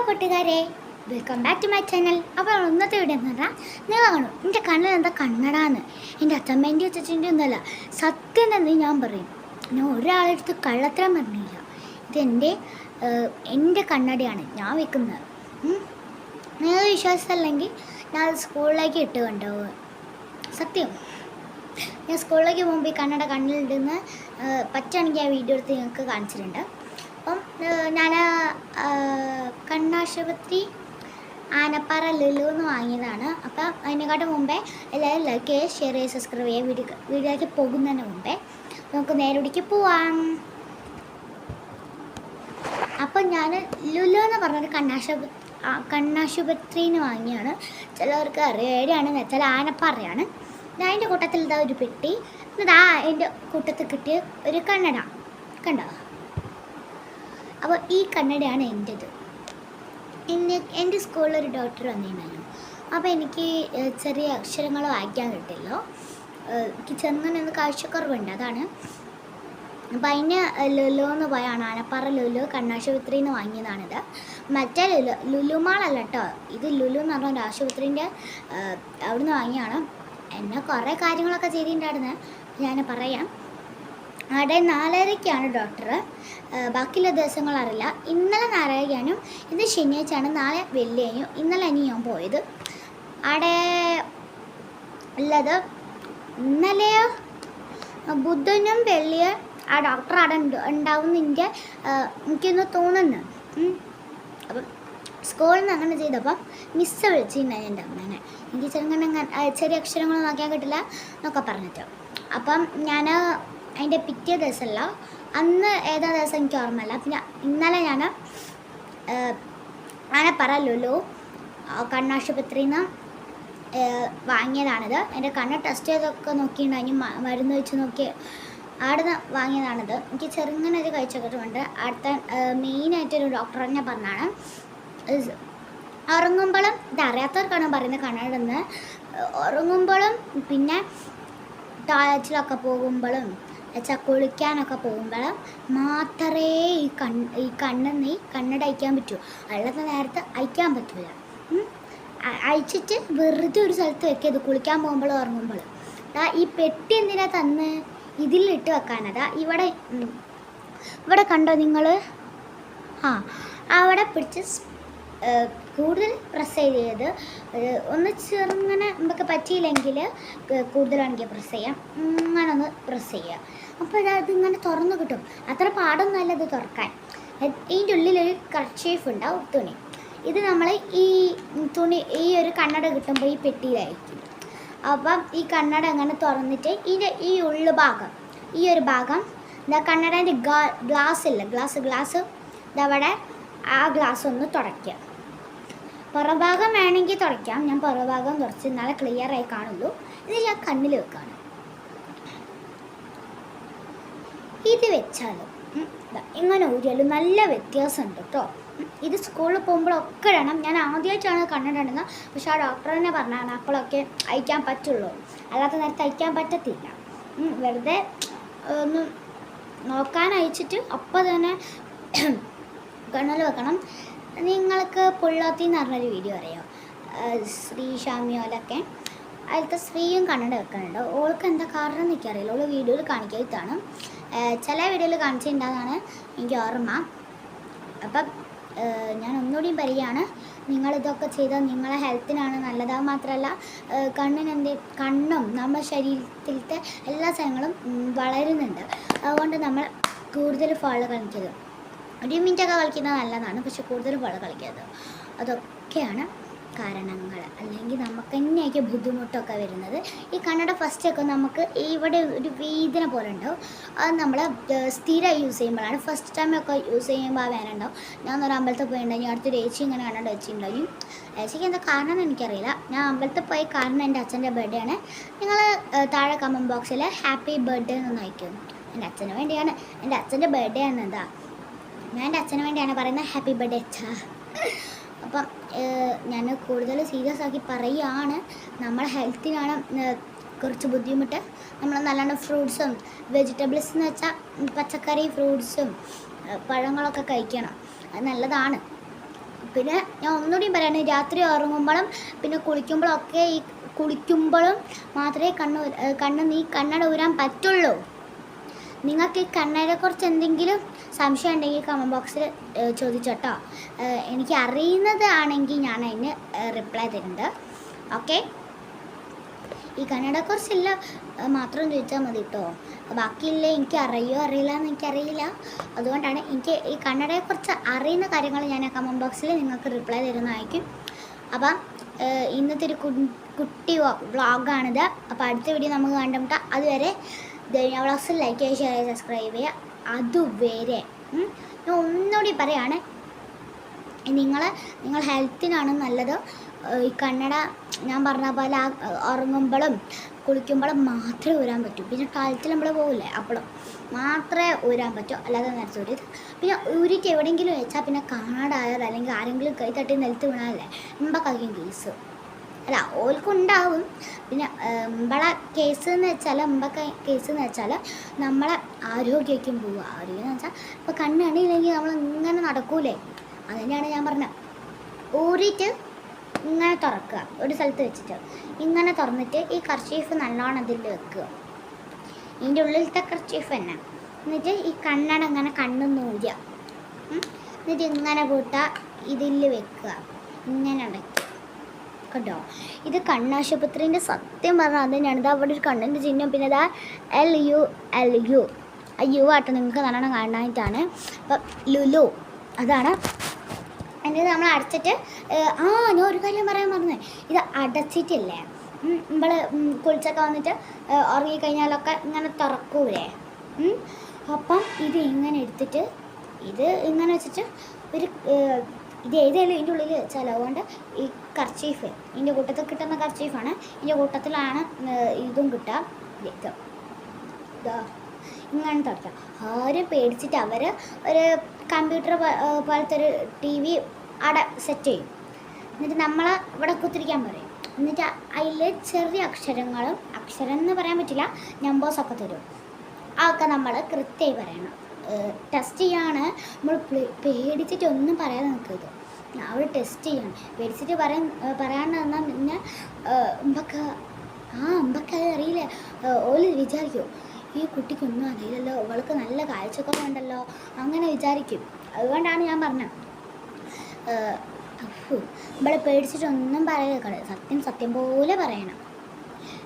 കൂട്ടുകാരെ, welcome back to my channel. അപ്പോൾ ഇന്നത്തെ വീഡിയോ എന്ന് പറഞ്ഞാൽ നിങ്ങൾ കാണും എൻ്റെ കണ്ണിൽ എന്താ കണ്ണടാന്ന്. എൻ്റെ അച്ഛമ്മേൻ്റെ അച്ഛൻ്റെ ഒന്നുമല്ല, സത്യം തന്നെ ഞാൻ പറയും. ഞാൻ ഒരാളെടുത്ത് കള്ളത്തരം പറഞ്ഞില്ല. എൻ്റെ കണ്ണടയാണ് ഞാൻ വെക്കുന്നത്. നിങ്ങൾ വിശ്വാസമല്ലെങ്കിൽ ഞാൻ സ്കൂളിലേക്ക് ഇട്ട് കൊണ്ടുപോകും. സത്യം, ഞാൻ സ്കൂളിലേക്ക് പോകുമ്പോൾ ഈ കണ്ണട കണ്ണിലിടുന്ന പറ്റുകയാണെങ്കിൽ ആ വീഡിയോ എടുത്ത് നിങ്ങൾക്ക് കാണിച്ചിട്ടുണ്ട്. അപ്പം ഞാൻ കണ്ണാശുപത്രി ആനപ്പാറ ലുലു എന്ന് വാങ്ങിയതാണ്. അപ്പം അതിനെക്കാട്ടും മുമ്പേ എല്ലാവരും ലൈക്ക് ചെയ്യുക, ഷെയർ ചെയ്യുക, സബ്സ്ക്രൈബ് ചെയ്യുക. വീഡിയോയിലേക്ക് പോകുന്നതിന് മുമ്പേ നമുക്ക് നേരടിക്ക് പോവാം. അപ്പം ഞാൻ ലുലു എന്ന് പറഞ്ഞൊരു കണ്ണാശുപത്രിന്ന് വാങ്ങിയാണ്. ചിലവർക്ക് എവിടെയാണെന്ന് വെച്ചാൽ ആനപ്പാറയാണ്. ഞാൻ എൻ്റെ കൂട്ടത്തിൽ ഇതാ ഒരു പെട്ടി, ഇതാ എൻ്റെ കൂട്ടത്തിൽ കിട്ടിയ ഒരു കണ്ണട കണ്ടോ. അപ്പോൾ ഈ കണ്ണടയാണ് എൻ്റെത്. എൻ്റെ സ്കൂളിലൊരു ഡോക്ടർ വന്നിട്ടുണ്ടായിരുന്നു. അപ്പോൾ എനിക്ക് ചെറിയ അക്ഷരങ്ങൾ വായിക്കാൻ കിട്ടില്ല. എനിക്ക് ചെറുങ്ങനെ കാഴ്ചക്കുറവുണ്ട്, അതാണ്. അപ്പോൾ അതിന് ലുലു എന്ന് പോയാണ്, ആനപ്പാറ ലുലു കണ്ണാശുപത്രിയിൽ നിന്ന് വാങ്ങിയതാണിത്. മറ്റേ ലുലുമാളല്ല കേട്ടോ, ഇത് ലുലു എന്ന് പറഞ്ഞ ഒരു ആശുപത്രീൻ്റെ അവിടുന്ന് വാങ്ങിയാണ്. എന്നെ കുറേ കാര്യങ്ങളൊക്കെ ചെയ്തിട്ടുണ്ടായിരുന്നു, ഞാൻ പറയാം. അവിടെ 4:30-ക്കാണ് ഡോക്ടർ, ബാക്കിയുള്ള ദിവസങ്ങൾ അറിയില്ല. ഇന്നലെ 4:30-ക്കാനും ഇന്ന് ശനിയാഴ്ചയാണ്, നാളെ വെള്ളിയായും. ഇന്നലെ ഞാൻ പോയത് അവിടെ ഉള്ളത്. ഇന്നലെയോ ബുധനും വെള്ളിയോ ആ ഡോക്ടർ അവിടെ ഉണ്ടാവുന്നതിൻ്റെ എനിക്കൊന്ന് തോന്നുന്നു. അപ്പം സ്കൂളിൽ നിന്ന് അങ്ങനെ ചെയ്തപ്പം മിസ്സ് വിളിച്ചിട്ടുണ്ടായി എൻ്റെ അമ്മേനെ. എനിക്ക് ചെറിയ അക്ഷരങ്ങൾ നോക്കാൻ കിട്ടില്ല എന്നൊക്കെ പറഞ്ഞിട്ട്. അപ്പം ഞാൻ അതിൻ്റെ പിറ്റേ ദിവസമല്ല, അന്ന് ഏതാ ദിവസം എനിക്ക് ഓർമ്മയില്ല. പിന്നെ ഇന്നലെ ഞാൻ ആനപ്പാറ ലുലു കണ്ണാശുപത്രിയിൽ നിന്ന് വാങ്ങിയതാണിത്. എൻ്റെ കണ്ണ് ടെസ്റ്റ് ചെയ്തൊക്കെ നോക്കിയിട്ടുണ്ടായി, മരുന്ന് വെച്ച് നോക്കി അവിടെ നിന്ന് വാങ്ങിയതാണിത്. എനിക്ക് ചെറുങ്ങനെ ഒരു കഴിച്ചൊക്കെട്ടുണ്ട്. അടുത്ത മെയിനായിട്ടൊരു ഡോക്ടർ തന്നെ പറഞ്ഞാണ്, ഉറങ്ങുമ്പോഴും ഇതറിയാത്തവർക്കാണ് പറയുന്നത് കണ്ണടന്ന്, ഉറങ്ങുമ്പോഴും പിന്നെ ടോയ്ലറ്റിലൊക്കെ പോകുമ്പോഴും കുളിക്കാനൊക്കെ പോകുമ്പോഴും മാത്രമേ ഈ കണ്ണട അയക്കാൻ പറ്റൂ. അല്ലാത്ത നേരത്തെ അയക്കാൻ പറ്റില്ല. അയച്ചിട്ട് വെറുതെ ഒരു സ്ഥലത്ത് വെക്കരുത്, കുളിക്കാൻ പോകുമ്പോഴും ഉറങ്ങുമ്പോഴും. ഈ പെട്ടി എന്തിനാ തന്ന് ഇതിലിട്ട് വെക്കാനതാ. ഇവിടെ കണ്ടോ നിങ്ങൾ? അവിടെ പിടിച്ച് കൂടുതൽ പ്രസ് ചെയ്ത് ഒന്ന് ചെറുങ്ങനെ നമുക്ക് പറ്റിയില്ലെങ്കിൽ കൂടുതലാണെങ്കിൽ പ്രസ് ചെയ്യാം. അങ്ങനെ ഒന്ന് പ്രസ് ചെയ്യുക. അപ്പോൾ അതിങ്ങനെ തുറന്നു കിട്ടും. അത്ര പാടൊന്നുമല്ല ഇത് തുറക്കാൻ. ഇതിൻ്റെ ഉള്ളിലൊരു കർച്ചീഫ് ഉണ്ടാവും, തുണി. ഇത് നമ്മൾ ഈ ഒരു കണ്ണട കിട്ടുമ്പോൾ ഈ പെട്ടിയിലായിരിക്കും. അപ്പം ഈ കണ്ണട അങ്ങനെ തുറന്നിട്ട് ഈ ഉള്ളുഭാഗം, ഈ ഒരു ഭാഗം കണ്ണടേൻ്റെ ഗ്ലാസ് ഇല്ല, ഗ്ലാസ് ഇതവിടെ ആ ഗ്ലാസ് ഒന്ന് തുടയ്ക്കുക. പുറഭാഗം വേണമെങ്കിൽ തുടയ്ക്കാം. ഞാൻ പുറഭാഗം തുടച്ച് എന്നാലേ ക്ലിയർ ആയി കാണുള്ളൂ. ഇത് ഞാൻ കണ്ണിൽ വെക്കാണ്. ഇത് വെച്ചാലും ഇങ്ങനെ ഊരിയാലും നല്ല വ്യത്യാസമുണ്ട് കേട്ടോ. ഇത് സ്കൂളിൽ പോകുമ്പോഴൊക്കെ ഇടണം. ഞാൻ ആദ്യമായിട്ടാണ് കണ്ണിടുന്നത്, പക്ഷെ ആ ഡോക്ടർ തന്നെ പറഞ്ഞാണ് അപ്പോഴൊക്കെ അയക്കാൻ പറ്റുള്ളൂ, അല്ലാത്ത നേരത്തെ അയക്കാൻ പറ്റത്തില്ല. വെറുതെ ഒന്ന് നോക്കാൻ അയച്ചിട്ട് അപ്പോൾ തന്നെ കണ്ണിൽ വെക്കണം. നിങ്ങൾക്ക് പുള്ളോത്തി എന്ന് പറഞ്ഞൊരു വീഡിയോ അറിയാം, ശ്രീ ഷാമിയോലൊക്കെ. അതിലത്തെ ശ്രീയും കണ്ണട വെക്കുന്നുണ്ട്. ഓൾക്ക് എന്താ കാരണം എന്ന് എനിക്കറിയില്ല, ഓൾ വീഡിയോയിൽ കാണിക്കാത്തതാണ്. ചില വീഡിയോയിൽ കാണിച്ചിട്ടുണ്ടാകുന്നതാണ് എനിക്ക് ഓർമ്മ. അപ്പം ഞാൻ ഒന്നുകൂടി പറയുകയാണ്, നിങ്ങളിതൊക്കെ ചെയ്താൽ നിങ്ങളെ ഹെൽത്തിനാണ് നല്ലത്. അത് മാത്രമല്ല കണ്ണും നമ്മുടെ ശരീരത്തിലത്തെ എല്ലാ സാധനങ്ങളും വളരുന്നുണ്ട്. അതുകൊണ്ട് നമ്മൾ കൂടുതൽ ഫോളോ കളിക്കരുത്. 1 മിനിറ്റൊക്കെ കളിക്കുന്നത് നല്ലതാണ്, പക്ഷെ കൂടുതൽ ഫോളോ കളിക്കരുത്. അതൊക്കെയാണ് കാരണങ്ങൾ. അല്ലെങ്കിൽ നമുക്ക് തന്നെയായിരിക്കും ബുദ്ധിമുട്ടൊക്കെ വരുന്നത്. ഈ കണ്ണട ഫസ്റ്റൊക്കെ നമുക്ക് ഇവിടെ ഒരു വേദന പോലെ ഉണ്ടാവും. അത് നമ്മൾ സ്ഥിരമായി യൂസ് ചെയ്യുമ്പോഴാണ്. ഫസ്റ്റ് ടൈമൊക്കെ യൂസ് ചെയ്യുമ്പോൾ ആ വേദന ഉണ്ടാവും. ഞാൻ ഒരു അമ്പലത്തിൽ പോയിട്ടുണ്ടായി, അടുത്തൊരു ഏച്ചി ഇങ്ങനെ കണ്ണട വെച്ചിട്ടുണ്ടായി. ഏച്ചിക്ക് എന്താ കാരണം എന്ന് എനിക്കറിയില്ല. ഞാൻ അമ്പലത്തിൽ പോയി കാരണം എൻ്റെ അച്ഛൻ്റെ ബർത്ത്ഡേ ആണ്. നിങ്ങൾ താഴെ കമൻറ്റ് ബോക്സിൽ ഹാപ്പി ബർത്ത്ഡേ എന്നൊന്ന് അയക്കും. എൻ്റെ അച്ഛന് വേണ്ടിയാണ്, എൻ്റെ അച്ഛൻ്റെ ബർത്ത്ഡേ ആണ്. എന്താ ഞാൻ എൻ്റെ അച്ഛന് വേണ്ടിയാണ് പറയുന്നത് ഹാപ്പി ബർത്ത്ഡേ അച്ഛാ. അപ്പം ഞാൻ കൂടുതൽ സീരിയസ് ആക്കി പറയുകയാണ്, നമ്മളെ ഹെൽത്തിനാണ് കുറച്ച് ബുദ്ധിമുട്ട്. നമ്മൾ നല്ലോണം ഫ്രൂട്ട്സും വെജിറ്റബിൾസ് എന്ന് വെച്ചാൽ പച്ചക്കറി ഫ്രൂട്ട്സും പഴങ്ങളൊക്കെ കഴിക്കണം, അത് നല്ലതാണ്. പിന്നെ ഞാൻ ഒന്നുകൂടിയും പറയാണ്, രാത്രി ഉറങ്ങുമ്പോഴും പിന്നെ കുളിക്കുമ്പോഴൊക്കെ കുളിക്കുമ്പോഴും മാത്രമേ കണ്ണട ഊരാൻ പറ്റുള്ളൂ. നിങ്ങൾക്ക് ഈ കണ്ണടയെക്കുറിച്ച് എന്തെങ്കിലും സംശയം ഉണ്ടെങ്കിൽ കമൻറ്റ് ബോക്സിൽ ചോദിച്ചോട്ടോ. എനിക്ക് അറിയുന്നതാണെങ്കിൽ ഞാൻ അതിന് റിപ്ലൈ തരുന്നുണ്ട്. ഓക്കെ, ഈ കണ്ണടയെക്കുറിച്ചല്ല മാത്രം ചോദിച്ചാൽ മതി കേട്ടോ. ബാക്കിയില്ല എനിക്ക് അറിയില്ല എന്ന് എനിക്കറിയില്ല. അതുകൊണ്ടാണ് എനിക്ക് ഈ കണ്ണടയെക്കുറിച്ച് അറിയുന്ന കാര്യങ്ങൾ ഞാൻ കമൻറ്റ് ബോക്സിൽ നിങ്ങൾക്ക് റിപ്ലൈ തരുന്നതായിരിക്കും. അപ്പം ഇന്നത്തെ ഒരു കുട്ടി വ്ളോഗാണിത്. അപ്പോൾ അടുത്ത വീഡിയോ നമുക്ക് കണ്ടുമുട്ടാം. അതുവരെ ധന്യ വ്ളോഗ്സ് ലൈക്ക് ചെയ്യുക, ഷെയർ ചെയ്യുക, സബ്സ്ക്രൈബ് ചെയ്യുക. അതുവരെ ഞാൻ ഒന്നുകൂടി പറയാണ്, നിങ്ങൾ ഹെൽത്തിനാണ് നല്ലത്. ഈ കണ്ണട ഞാൻ പറഞ്ഞ പോലെ ഉറങ്ങുമ്പോഴും കുളിക്കുമ്പോഴും മാത്രമേ ഊരാൻ പറ്റൂ. പിന്നെ കാലത്തിൽ നമ്മൾ പോകില്ലേ, അപ്പോഴും മാത്രമേ ഊരാൻ പറ്റൂ, അല്ലാതെ നേരത്തെ ഊരിയത്. പിന്നെ ഊരിയിട്ട് എവിടെയെങ്കിലും വെച്ചാൽ പിന്നെ കാണാടായാലോ അല്ലെങ്കിൽ ആരെങ്കിലും കൈ തട്ടി നിലത്ത് വീണാലേ മുമ്പൊക്കെ കേസ് അല്ല ഓൽക്കുണ്ടാവും. പിന്നെ നമ്മളെ കേസ് എന്ന് വെച്ചാൽ കേസ് എന്ന് വെച്ചാൽ നമ്മളെ ആരോഗ്യമൊക്കെ പോവുക. ആരോഗ്യം എന്ന് വെച്ചാൽ ഇപ്പോൾ കണ്ണ് കണ്ടില്ലെങ്കിൽ നമ്മൾ ഇങ്ങനെ നടക്കൂലേ, അതുതന്നെയാണ് ഞാൻ പറഞ്ഞത്. ഊരിയിട്ട് ഇങ്ങനെ തുറക്കുക, ഒരു സ്ഥലത്ത് വെച്ചിട്ട് ഇങ്ങനെ തുറന്നിട്ട് ഈ കർച്ചീഫ് നല്ലോണം അതിൽ വെക്കുക, ഇതിൻ്റെ ഉള്ളിലത്തെ കർച്ചീഫ് തന്നെ. എന്നിട്ട് ഈ കണ്ണട ഇങ്ങനെ കണ്ണൊന്ന് ഊരുക, എന്നിട്ട് ഇങ്ങനെ കൂട്ടുക, ഇതിൽ വെക്കുക, ഇങ്ങനെ അടയ്ക്കുക. കേട്ടോ, ഇത് കണ്ണാശുപത്രിൻ്റെ സത്യം പറഞ്ഞാൽ അത് തന്നെയാണ്. ഇത് അവിടെ ഒരു കണ്ണിൻ്റെ ചിഹ്നം, പിന്നെ ഇതാ LU ആട്ടോ, നിങ്ങൾക്ക് നല്ലോണം കാണാനായിട്ടാണ്. അപ്പം ലുലു അതാണ്. എന്നിട്ട് നമ്മൾ അടച്ചിട്ട് ഞാൻ ഒരു കാര്യം പറയാൻ മറന്നേ, ഇത് അടച്ചിട്ടില്ലേ നമ്മൾ കുളിച്ചൊക്കെ വന്നിട്ട് ഉറങ്ങിക്കഴിഞ്ഞാലൊക്കെ ഇങ്ങനെ തുറക്കൂലേ. അപ്പം ഇത് ഇങ്ങനെ എടുത്തിട്ട് ഇത് ഇങ്ങനെ വെച്ചിട്ട് ഇത് ഏതായാലും ഇതിൻ്റെ ഉള്ളിൽ വെച്ചാൽ, അതുകൊണ്ട് ഈ കർച്ചീഫ് ഇതിൻ്റെ കൂട്ടത്തിൽ കിട്ടുന്ന കർച്ചീഫാണ്, ഇതിൻ്റെ കൂട്ടത്തിലാണ് ഇതും കിട്ടുക. ഇങ്ങനെ തുറക്കുക. ആരും പേടിച്ചിട്ട് അവർ ഒരു കമ്പ്യൂട്ടർ പോലത്തെ ഒരു TV അവിടെ സെറ്റ് ചെയ്യും. എന്നിട്ട് നമ്മളെ ഇവിടെ കുത്തിരിക്കാൻ പറയും. എന്നിട്ട് അതിൽ ചെറിയ അക്ഷരം എന്ന് പറയാൻ പറ്റില്ല, നമ്പേഴ്സൊക്കെ തരും. അതൊക്കെ നമ്മൾ കൃത്യമായി പറയണം. ടെസ്റ്റ് ചെയ്യാണ്, നമ്മൾ പേടിച്ചിട്ട് ഒന്നും പറയാതെ നിൽക്കരുത്. അവർ ടെസ്റ്റ് ചെയ്യണം. പേടിച്ചിട്ട് പറയാണ്ട് തന്നാൽ പിന്നെ അമ്പക്ക് അത് അറിയില്ല, ഓല് വിചാരിക്കും ഈ കുട്ടിക്കൊന്നും അറിയില്ലല്ലോ, അവൾക്ക് നല്ല കാഴ്ചക്കുറവുണ്ടല്ലോ, അങ്ങനെ വിചാരിക്കും. അതുകൊണ്ടാണ് ഞാൻ പറഞ്ഞത് ഇവിടെ പേടിച്ചിട്ടൊന്നും പറയരുത്, സത്യം പോലെ പറയണം.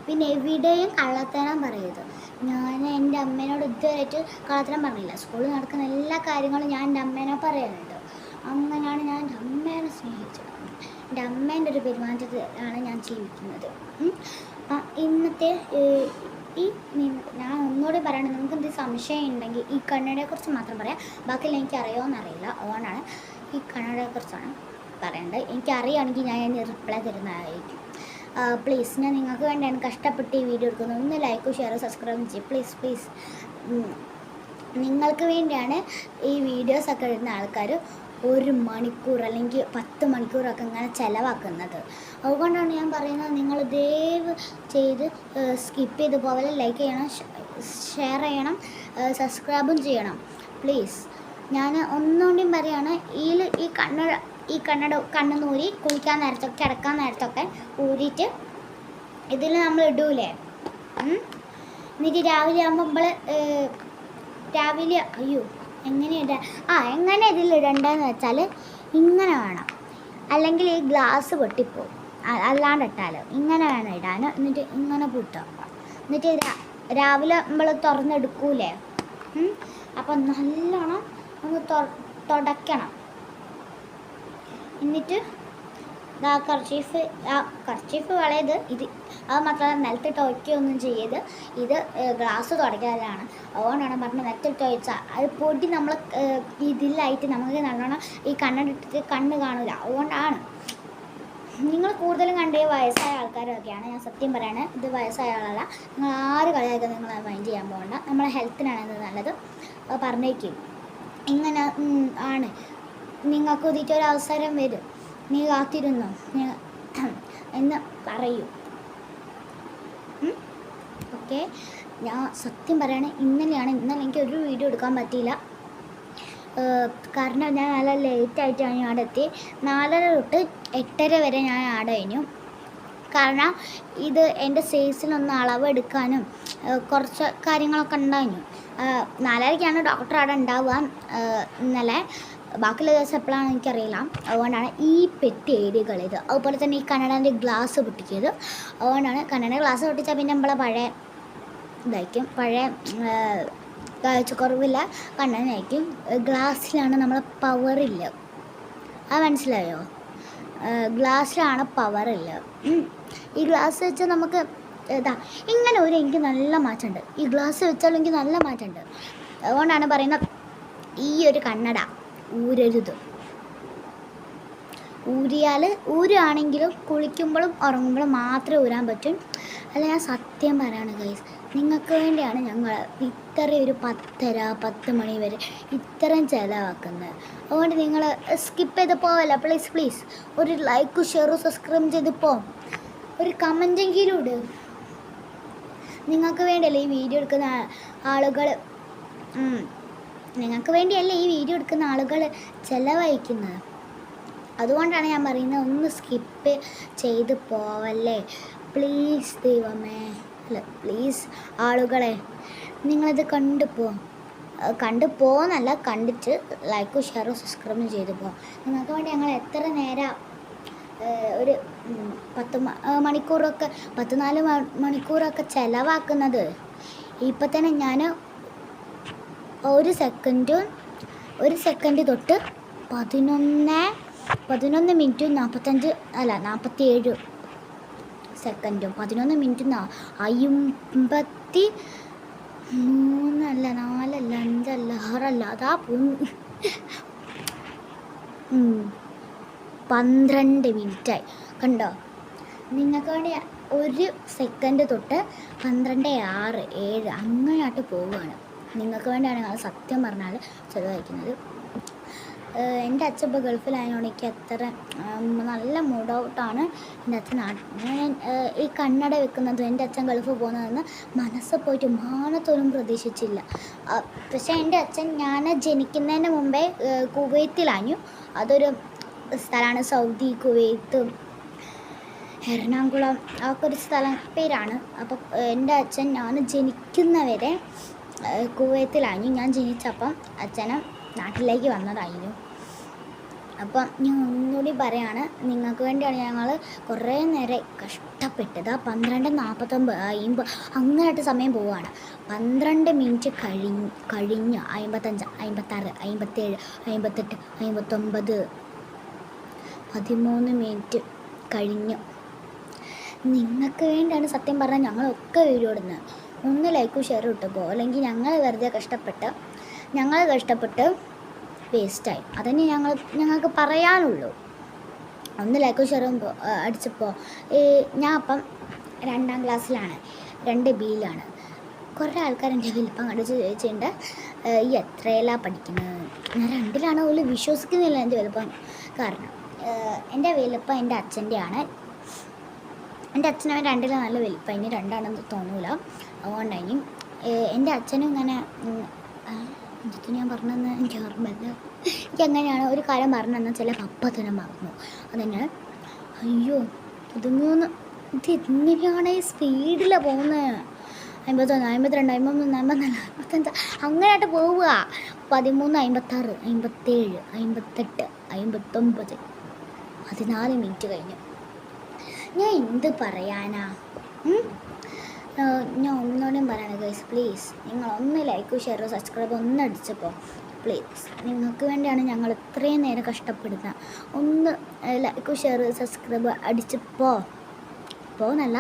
പിന്നെ എവിടെയും കള്ളത്തരം പറയരുത്. ഞാൻ എൻ്റെ അമ്മേനോട് ഇതുവരെയായിട്ട് കള്ളത്തരം പറഞ്ഞില്ല. സ്കൂളിൽ നടക്കുന്ന എല്ലാ കാര്യങ്ങളും ഞാൻ എൻ്റെ അമ്മേനെ പറയാറുണ്ട്. അങ്ങനെയാണ് ഞാൻ എൻ്റെ അമ്മേനെ സ്നേഹിച്ചത്. എൻ്റെ അമ്മേൻ്റെ ഒരു പെരുമാറ്റത്തിലാണ് ഞാൻ ജീവിക്കുന്നത്. ഇന്നത്തെ ഞാൻ ഒന്നുകൂടി പറയണം, നിങ്ങൾക്ക് എന്തെങ്കിലും സംശയം ഉണ്ടെങ്കിൽ ഈ കണ്ണടയെക്കുറിച്ച് മാത്രം പറയാം, ബാക്കിയെല്ലാം എനിക്ക് അറിയുമോയെന്നറിയില്ല. അതുകൊണ്ടാണ് ഈ കണ്ണടയെക്കുറിച്ചാണ് പറയേണ്ടത്. എനിക്കറിയുകയാണെങ്കിൽ ഞാൻ അതിന് റിപ്ലൈ തരുന്നതായിരിക്കും. പ്ലീസ്, ഞാൻ നിങ്ങൾക്ക് വേണ്ടിയാണ് കഷ്ടപ്പെട്ട് ഈ വീഡിയോ എടുക്കുന്നത്. ഒന്ന് ലൈക്കും ഷെയറും സബ്സ്ക്രൈബും ചെയ്യും പ്ലീസ്. നിങ്ങൾക്ക് വേണ്ടിയാണ് ഈ വീഡിയോസൊക്കെ ഇടുന്ന ആൾക്കാർ 1 മണിക്കൂർ അല്ലെങ്കിൽ 10 മണിക്കൂറൊക്കെ ഇങ്ങനെ ചിലവാക്കുന്നത്. അതുകൊണ്ടാണ് ഞാൻ പറയുന്നത്, നിങ്ങൾ ദയവ് ചെയ്ത് സ്കിപ്പ് ചെയ്ത് പോലെ ലൈക്ക് ചെയ്യണം, ഷെയർ ചെയ്യണം, സബ്സ്ക്രൈബും ചെയ്യണം പ്ലീസ്. ഞാൻ ഒന്നുകൊണ്ടും പറയുകയാണ്, ഈ കണ്ണ് നൂരി കുളിക്കാൻ നേരത്തൊക്കെ കിടക്കാൻ നേരത്തൊക്കെ ഊരിയിട്ട് ഇതിൽ നമ്മൾ ഇടൂലേ. എന്നിട്ട് രാവിലെ ആകുമ്പോൾ എങ്ങനെ ഇതിലിടണ്ടെന്ന് വെച്ചാൽ ഇങ്ങനെ വേണം, അല്ലെങ്കിൽ ഈ ഗ്ലാസ് പൊട്ടിപ്പോവും. അല്ലാണ്ട് ഇട്ടാലോ ഇങ്ങനെ വേണം ഇടാൻ. എന്നിട്ട് ഇങ്ങനെ പൂട്ടുക. എന്നിട്ട് രാവിലെ നമ്മൾ തുറന്നെടുക്കൂലേ, അപ്പം നല്ലോണം ഒന്ന് തുടയ്ക്കണം. എന്നിട്ട് കർച്ചീഫ് കളയത് അത് മാത്രമല്ല നിലത്തിട്ട് ഒഴിക്കുകയൊന്നും ചെയ്യരുത്. ഇത് ഗ്ലാസ് തുടയ്ക്കാനാണ്. അതുകൊണ്ടാണ് പറഞ്ഞത് നിലത്തിട്ട് ഒഴിച്ചാൽ അത് പൊടി നമ്മൾ ഇതിലായിട്ട് നമുക്ക് നല്ലോണം ഈ കണ്ണിട്ടിട്ട് കണ്ണ് കാണില്ല. അതുകൊണ്ടാണ് നിങ്ങൾ കൂടുതലും കണ്ടേ വയസ്സായ ആൾക്കാരൊക്കെയാണ്. ഞാൻ സത്യം പറയണേ, ഇത് വയസ്സായ ആളല്ല. നിങ്ങൾ ആര് കളിയൊക്കെ നിങ്ങൾ മൈൻഡ് ചെയ്യാൻ പോകണ്ട. നമ്മളെ ഹെൽത്തിനാണ് ഇത് നല്ലത്. പറഞ്ഞേക്കും ഇങ്ങനെ ആണ്. നിങ്ങൾക്ക് ഇതിട്ടൊരു അവസരം വരും, നീ കാത്തിരുന്നോ എന്ന് പറയൂ. ഓക്കെ, ഞാൻ സത്യം പറയണേ, ഇന്നലെ എനിക്ക് ഒരു വീഡിയോ എടുക്കാൻ പറ്റിയില്ല. കാരണം ഞാൻ നല്ല ലേറ്റായിട്ടാണ് ഞാൻ അവിടെ എത്തി. 4:30 തൊട്ട് 8:30 വരെ ഞാൻ അവിടെ കഴിഞ്ഞു. കാരണം ഇത് എൻ്റെ സൈസിനൊന്ന് അളവെടുക്കാനും കുറച്ച് കാര്യങ്ങളൊക്കെ ഉണ്ടായിരുന്നു. 4:30ക്കാണ് ഡോക്ടർ അവിടെ ഉണ്ടാവുക ഇന്നലെ. ബാക്കിയുള്ള ദിവസം എപ്പോഴാണ് എനിക്കറിയില്ല. അതുകൊണ്ടാണ് ഈ പെട്ടി ഏരിയകളിത്. അതുപോലെ തന്നെ ഈ കന്നഡൻ്റെ ഗ്ലാസ് പൊട്ടിക്കിയത്. അതുകൊണ്ടാണ് കന്നഡ ഗ്ലാസ് പൊട്ടിച്ചാൽ പിന്നെ നമ്മളെ പഴയ ഇതായിരിക്കും, പഴയ കാഴ്ചക്കുറവില്ല കണ്ണനായിരിക്കും. ഗ്ലാസ്സിലാണ് നമ്മളെ പവറില്ല. അത് മനസ്സിലായോ? ഗ്ലാസ്സിലാണ് പവറില്ല. ഈ ഗ്ലാസ് വെച്ചാൽ നമുക്ക് ഇങ്ങനെ എനിക്ക് നല്ല മാറ്റമുണ്ട്. ഈ ഗ്ലാസ് വെച്ചാൽ എനിക്ക് നല്ല മാറ്റമുണ്ട്. അതുകൊണ്ടാണ് പറയുന്നത് ഈ ഒരു കണ്ണട ഊരരുത്. ഊരുകയാണെങ്കിലും കുളിക്കുമ്പോഴും ഉറങ്ങുമ്പോഴും മാത്രമേ ഊരാൻ പറ്റും. അല്ല, ഞാൻ സത്യം പറയാണ് ഗൈസ്, നിങ്ങൾക്ക് വേണ്ടിയാണ് ഞങ്ങൾ ഇത്രയും ഒരു 10:30 മണി വരെ ഇത്രയും ചിലവാക്കുന്നത്. അതുകൊണ്ട് നിങ്ങൾ സ്കിപ്പ് ചെയ്ത് പോവല്ല. പ്ലീസ് ഒരു ലൈക്കും ഷെയറും സബ്സ്ക്രൈബ് ചെയ്ത് ഒരു കമൻറ്റെങ്കിലും ഇട്. നിങ്ങൾക്ക് വേണ്ടിയല്ലേ ഈ വീഡിയോ എടുക്കുന്ന ആളുകൾ നിങ്ങൾക്ക് വേണ്ടിയല്ലേ ഈ വീഡിയോ എടുക്കുന്ന ആളുകൾ ചിലവഴിക്കുന്നത്. അതുകൊണ്ടാണ് ഞാൻ പറയുന്നത്, ഒന്ന് സ്കിപ്പ് ചെയ്ത് പോവല്ലേ പ്ലീസ്. ദൈവമേ, അല്ല പ്ലീസ് ആളുകളെ, നിങ്ങളത് കണ്ടുപോന്നല്ല, കണ്ടിട്ട് ലൈക്കും ഷെയറും സബ്സ്ക്രൈബും ചെയ്ത് നിങ്ങൾക്ക് വേണ്ടി ഞങ്ങൾ എത്ര നേരം ഒരു 10 മണിക്കൂറൊക്കെ 14 മണിക്കൂറൊക്കെ ചിലവാക്കുന്നത്. ഇപ്പം തന്നെ ഞാൻ ഒരു സെക്കൻഡ് തൊട്ട് 11 മിനിറ്റും 47 സെക്കൻഡും 11 മിനിറ്റും 53 4 5 6 അതാ 12 മിനിറ്റായി. കണ്ടോ? നിങ്ങൾക്ക് വേണ്ടി ഒരു സെക്കൻഡ് തൊട്ട് 12, 6, 7 അങ്ങനെയായിട്ട് പോവുകയാണ്. നിങ്ങൾക്ക് വേണ്ടിയാണ് ഞങ്ങൾ സത്യം പറഞ്ഞാൽ ചിലവഴിക്കുന്നത്. എൻ്റെ അച്ഛൻ ഇപ്പോൾ ഗൾഫിലായതുകൊണ്ട് എനിക്ക് അത്ര നല്ല മൂഡ് ഔട്ടാണ്. എൻ്റെ അച്ഛൻ ഞാൻ ഈ കണ്ണട വെക്കുന്നതും എൻ്റെ അച്ഛൻ ഗൾഫ് പോകുന്നതെന്ന് മനസ്സിൽ പോയിട്ട് മാനത്തോലും പ്രതീക്ഷിച്ചില്ല. പക്ഷേ എൻ്റെ അച്ഛൻ ഞാൻ ജനിക്കുന്നതിന് മുമ്പേ കുവൈത്തിലാഞ്ഞു. അതൊരു സ്ഥലമാണ്, സൗദി, കുവൈത്ത്, എറണാകുളം, അതൊക്കെ ഒരു സ്ഥലം പേരാണ്. അപ്പോൾ എൻ്റെ അച്ഛൻ ഞാൻ ജനിക്കുന്നവരെ കുവൈത്തിലാഞ്ഞു. ഞാൻ ജനിച്ചപ്പം അച്ഛനും നാട്ടിലേക്ക് വന്നതായിരുന്നു. അപ്പം ഞാൻ ഒന്നുകൂടി പറയാണ്, നിങ്ങൾക്ക് വേണ്ടിയാണ് ഞങ്ങൾ കുറേ നേരം കഷ്ടപ്പെട്ടത്. 12:49 അങ്ങനെയായിട്ട് സമയം പോവുകയാണ്. 12 മിനിറ്റ് കഴിഞ്ഞ് 55, 56, 57, 58, 59, 13 മിനിറ്റ് കഴിഞ്ഞു. നിങ്ങൾക്ക് വേണ്ടിയാണ് സത്യം പറഞ്ഞാൽ ഞങ്ങളൊക്കെ വീഡിയോ ഇടുന്നത്. ഒന്ന് ലൈക്കും ഷെയറും ഇട്ടപ്പോൾ, അല്ലെങ്കിൽ ഞങ്ങൾ വെറുതെ കഷ്ടപ്പെട്ട് വേസ്റ്റായി. അതന്നെ ഞങ്ങൾക്ക് പറയാനുള്ളൂ. ഒന്ന് ലൈക്കും ഷെയറും അടിച്ചപ്പോൾ ഞാൻ അപ്പം 2ാം ക്ലാസ്സിലാണ്, 2Bയിലാണ്. കുറേ ആൾക്കാർ എൻ്റെ വലിപ്പം കണ്ടിച്ച് ചോദിച്ചിട്ടുണ്ട്, ഈ എത്രയിലാണ് പഠിക്കുന്നത്? ഞാൻ 2ലാണ് പോലും വിശ്വസിക്കുന്നില്ല എൻ്റെ വലിപ്പം. കാരണം എൻ്റെ വലിപ്പം എൻ്റെ അച്ഛൻ്റെയാണ്. എൻ്റെ അച്ഛനും 2ൽ നല്ല വലിപ്പം, ഇനി 2ആണെന്ന് തോന്നൂല. അതുകൊണ്ടായിരിക്കും എൻ്റെ അച്ഛനും ഇങ്ങനെ എന്തൊക്കെ ഞാൻ പറഞ്ഞതെന്ന് എനിക്ക് ഓർമ്മയില്ല. എനിക്കങ്ങനെയാണ് ഒരു കാര്യം പറഞ്ഞതെന്ന് ചില അപ്പം തന്നെ മറന്നു. അതന്നെ അയ്യോ 13 ഇത് എങ്ങനെയാണ് ഈ സ്പീഡിലാണ് പോകുന്നത്? 51, 52, 53, 54, 55 അങ്ങനെയായിട്ട് പോവുക. 13, 56, 57, 58, 59, 14 മിനിറ്റ് കഴിഞ്ഞു. ഞാൻ എന്ത് പറയാനാ? ഞാൻ ഒന്നോടും പറയണേ ഗൈസ്, പ്ലീസ് നിങ്ങൾ ഒന്ന് ലൈക്കും ഷെയറും സബ്സ്ക്രൈബ് ഒന്ന് അടിച്ചപ്പോൾ പ്ലീസ്. നിങ്ങൾക്ക് വേണ്ടിയാണ് ഞങ്ങൾ ഇത്രയും നേരം കഷ്ടപ്പെടുന്നത്. ഒന്ന് ലൈക്കും ഷെയർ സബ്സ്ക്രൈബ് അടിച്ചപ്പോൾ എന്നല്ല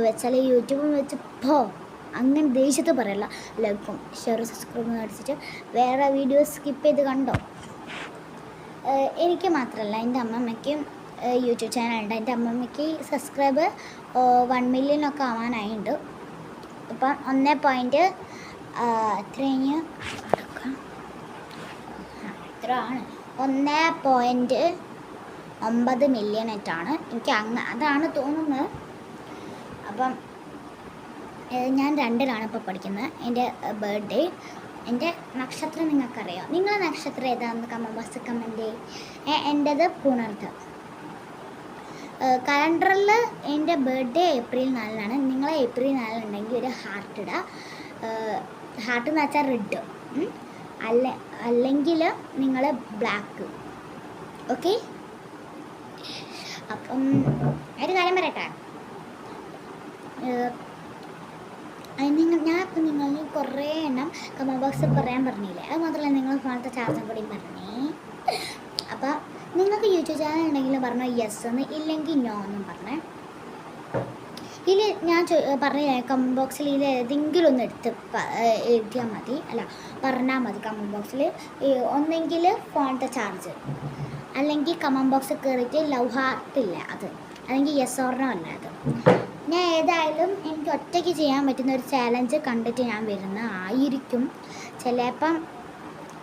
വെച്ചാൽ യൂട്യൂബും വെച്ചപ്പോൾ അങ്ങനെ ദേഷ്യത്ത് പറയല്ല. ലൈക്കും ഷെയർ സബ്സ്ക്രൈബും അടിച്ചിട്ട് വേറെ വീഡിയോസ് സ്കിപ്പ് ചെയ്ത് കണ്ടോ. എനിക്ക് മാത്രമല്ല, എൻ്റെ അമ്മമ്മയ്ക്കും യൂട്യൂബ് ചാനലുണ്ട്. എൻ്റെ അമ്മമ്മയ്ക്ക് സബ്സ്ക്രൈബ് 1 മില്യൺ ഒക്കെ ആവാനായിട്ടുണ്ട്. ഇപ്പം 1 മില്യൺ ആയിട്ടാണ് എനിക്ക് അതാണ് തോന്നുന്നത്. അപ്പം ഞാൻ 2ലാണ് ഇപ്പോൾ പഠിക്കുന്നത്. എൻ്റെ ബർത്ത്ഡേ എൻ്റെ നക്ഷത്രം നിങ്ങൾക്കറിയാം. നിങ്ങളെ നക്ഷത്രം ഏതാണെന്ന് കമൻറ്റ് ബോക്സിൽ കമൻറ്റ് ചെയ്യും. എൻ്റേത് പുണർദം. കലണ്ടറിൽ എൻ്റെ ബർത്ത്ഡേ ഏപ്രിൽ 4 നിങ്ങൾ ഏപ്രിൽ 4 ഉണ്ടെങ്കിൽ ഒരു ഹാർട്ട് ഇടുക. ഹാർട്ട് എന്ന് വെച്ചാൽ റെഡ്, അല്ലെങ്കിൽ നിങ്ങൾ ബ്ലാക്ക്. ഓക്കെ, അപ്പം ഒരു കാര്യം പറയട്ടെ. ഞാനിപ്പോൾ നിങ്ങൾ കുറേ എണ്ണം കമൻറ്റ് ബോക്സിൽ പറയാൻ പറഞ്ഞില്ലേ, അത് മാത്രമല്ല നിങ്ങൾ ഫോണത്തെ ചാർജും കൂടി പറഞ്ഞേ. അപ്പോൾ നിങ്ങൾക്ക് യൂട്യൂബ് ചാനൽ ഉണ്ടെങ്കിൽ പറഞ്ഞോ യെസ് എന്ന്, ഇല്ലെങ്കിൽ നോ എന്നും പറഞ്ഞേ. ഇതിൽ ഞാൻ പറഞ്ഞ കമൻറ്റ് ബോക്സിൽ ഇതിൽ ഏതെങ്കിലും ഒന്ന് എടുത്ത് എഴുതിയാൽ മതി, അല്ല പറഞ്ഞാൽ മതി കമൻറ്റ് ബോക്സിൽ. ഒന്നെങ്കിൽ ഫോണത്തെ ചാർജ്, അല്ലെങ്കിൽ കമൻറ്റ് ബോക്സിൽ കയറിയിട്ട് ലവ് ഹാർട്ടില്ല അത്, അല്ലെങ്കിൽ യെസ് ഓർ നോ അല്ല അത്. ഞാൻ ഏതായാലും എനിക്ക് ഒറ്റയ്ക്ക് ചെയ്യാൻ പറ്റുന്ന ഒരു ചാലഞ്ച് കണ്ടിട്ട് ഞാൻ വരുന്നതായിരിക്കും. ചിലപ്പം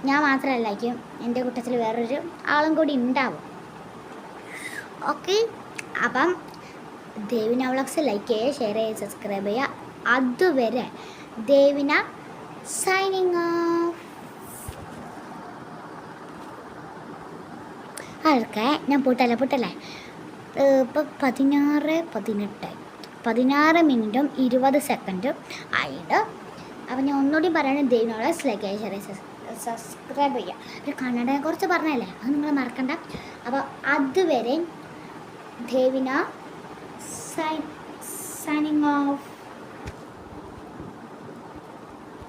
ഞാൻ മാത്രമല്ലായിരിക്കും, എൻ്റെ കൂട്ടത്തിൽ വേറൊരു ആളും കൂടി ഉണ്ടാവും. ഓക്കെ, അപ്പം ദേവിന വ്ളോഗ്സ് ലൈക്ക് ചെയ്യുക, ഷെയർ ചെയ്യുക, സബ്സ്ക്രൈബ് ചെയ്യുക. അതുവരെ ദേവിന സൈനിങ് ഓഫ്. അതൊക്കെ ഞാൻ പൂട്ടല്ലേ. ഇപ്പം 16 മിനിറ്റും 20 സെക്കൻഡും ആയിട്ട്. അപ്പം ഞാൻ ഒന്നുകൂടി പറയുന്നത് ദേവിന വ്ളോഗ്സ് ലൈക്ക് ചെയ്യുക, ഷെയർ ചെയ്യുക, സബ്സ്ക്രൈബ് ചെയ്യുക. ഒരു കന്നഡയെ കുറിച്ച് പറഞ്ഞല്ലേ, അത് നിങ്ങൾ മറക്കണ്ട. അപ്പോൾ അതുവരെ ദേവിന സൈനിങ് ഓഫ്.